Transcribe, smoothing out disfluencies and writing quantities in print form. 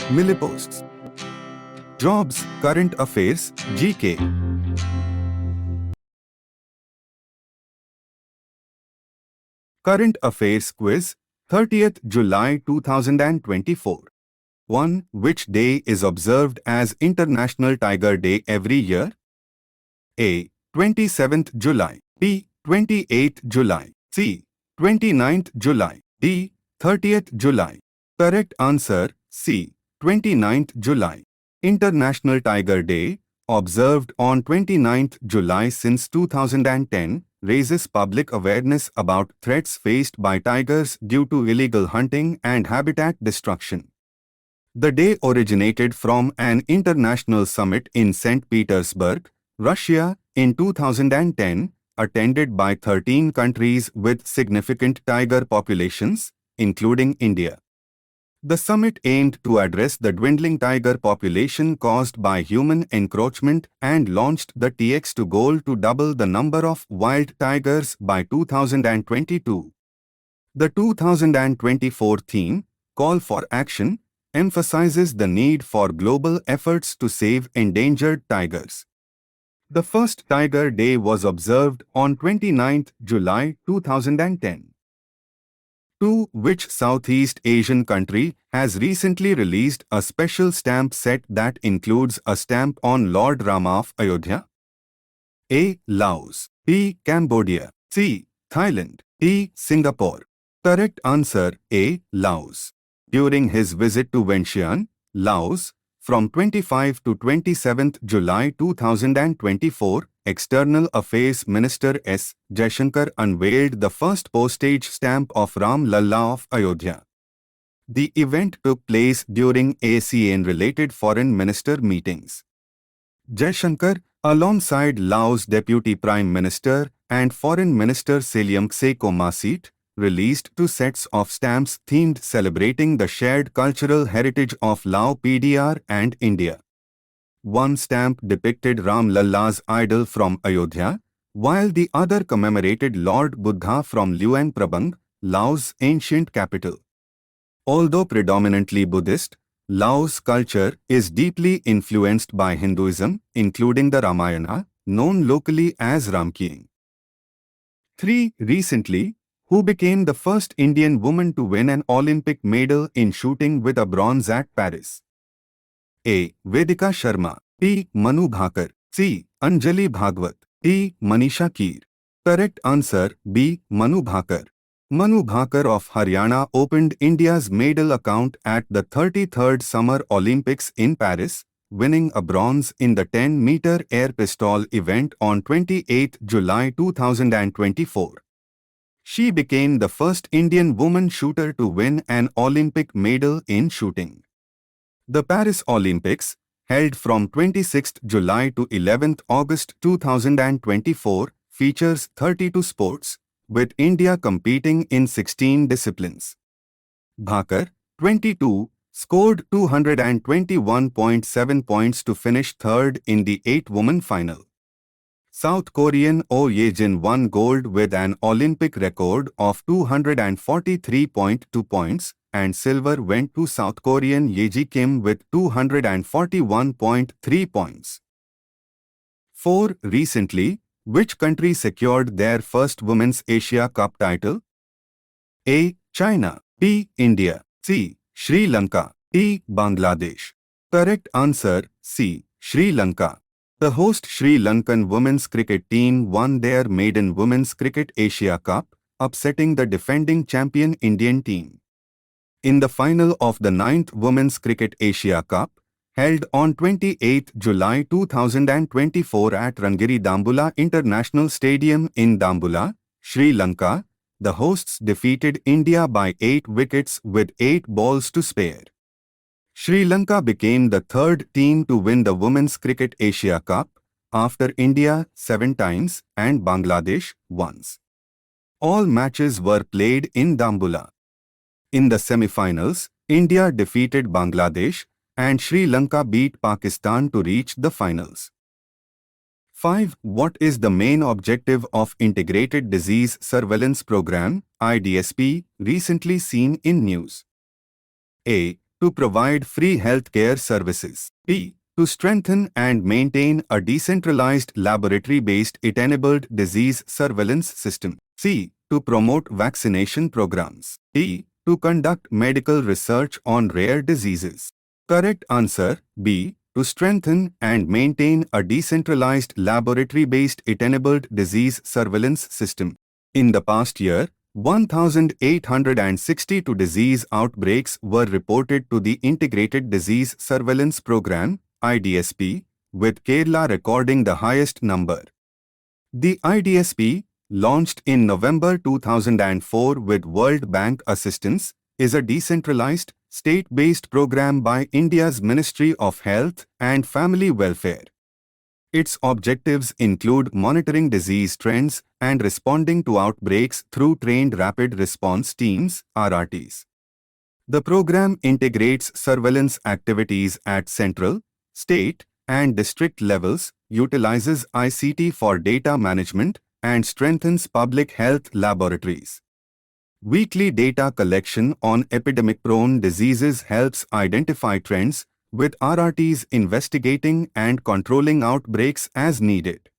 Milliposts. Jobs, Current Affairs, GK. Current Affairs Quiz, 30th July 2024. 1. Which day is observed as International Tiger Day every year? A. 27th July. B. 28th July. C. 29th July. D. 30th July. Correct answer C. 29th July. International Tiger Day, observed on 29th July since 2010, raises public awareness about threats faced by tigers due to illegal hunting and habitat destruction. The day originated from an international summit in St. Petersburg, Russia, in 2010, attended by 13 countries with significant tiger populations, including India. The summit aimed to address the dwindling tiger population caused by human encroachment and launched the TX2 goal to double the number of wild tigers by 2022. The 2024 theme, Call for Action, emphasizes the need for global efforts to save endangered tigers. The first Tiger Day was observed on 29th July 2010. 2. Which Southeast Asian country has recently released a special stamp set that includes a stamp on Lord Rama of Ayodhya? A. Laos. B. Cambodia. C. Thailand. D. Singapore. Correct answer A. Laos. During his visit to Vientiane, Laos, from 25 to 27 July 2024, External Affairs Minister S. Jaishankar unveiled the first postage stamp of Ram Lalla of Ayodhya. The event took place during ASEAN-related foreign minister meetings. Jaishankar, alongside Laos Deputy Prime Minister and Foreign Minister Saleumxay Kommasith, released 2 sets of stamps themed celebrating the shared cultural heritage of Lao PDR and India. One stamp depicted Ram Lalla's idol from Ayodhya, while the other commemorated Lord Buddha from Luang Prabang, Laos' ancient capital. Although predominantly Buddhist, Laos culture is deeply influenced by Hinduism, including the Ramayana, known locally as Ramkiying. 3. Recently, who became the first Indian woman to win an Olympic medal in shooting with a bronze at Paris? A. Vedika Sharma. B. Manu Bhakar. C. Anjali Bhagwat. D. Manisha Keer. Correct answer B. Manu Bhakar. Manu Bhakar of Haryana opened India's medal account at the 33rd Summer Olympics in Paris, winning a bronze in the 10-meter air pistol event on 28 July 2024. She became the first Indian woman shooter to win an Olympic medal in shooting. The Paris Olympics, held from 26 July to 11 August 2024, features 32 sports, with India competing in 16 disciplines. Bhakar, 22, scored 221.7 points to finish third in the 8-woman final. South Korean Oh Ye-jin won gold with an Olympic record of 243.2 points, and silver went to South Korean Yeji Kim with 241.3 points. 4. Recently, which country secured their first Women's Asia Cup title? A. China. B. India. C. Sri Lanka. D. Bangladesh. Correct answer C. Sri Lanka. The host Sri Lankan women's cricket team won their maiden Women's Cricket Asia Cup, upsetting the defending champion Indian team. In the final of the 9th Women's Cricket Asia Cup, held on 28 July 2024 at Rangiri Dambula International Stadium in Dambula, Sri Lanka, the hosts defeated India by 8 wickets with 8 balls to spare. Sri Lanka became the third team to win the Women's Cricket Asia Cup, after India 7 times and Bangladesh once. All matches were played in Dambula. In the semi-finals, India defeated Bangladesh and Sri Lanka beat Pakistan to reach the finals. 5. What is the main objective of Integrated Disease Surveillance Program, IDSP, recently seen in news? A. To provide free healthcare services. B. To strengthen and maintain a decentralized laboratory-based it-enabled disease surveillance system. C. To promote vaccination programs. D. To conduct medical research on rare diseases. Correct answer B. To strengthen and maintain a decentralized laboratory-based it-enabled disease surveillance system. In the past year, 1,862 disease outbreaks were reported to the Integrated Disease Surveillance Program, IDSP, with Kerala recording the highest number. The IDSP, launched in November 2004 with World Bank assistance, is a decentralized, state-based program by India's Ministry of Health and Family Welfare. Its objectives include monitoring disease trends and responding to outbreaks through trained rapid response teams, RRTs. The program integrates surveillance activities at central, state, and district levels, utilizes ICT for data management, and strengthens public health laboratories. Weekly data collection on epidemic-prone diseases helps identify trends, with RRTs investigating and controlling outbreaks as needed.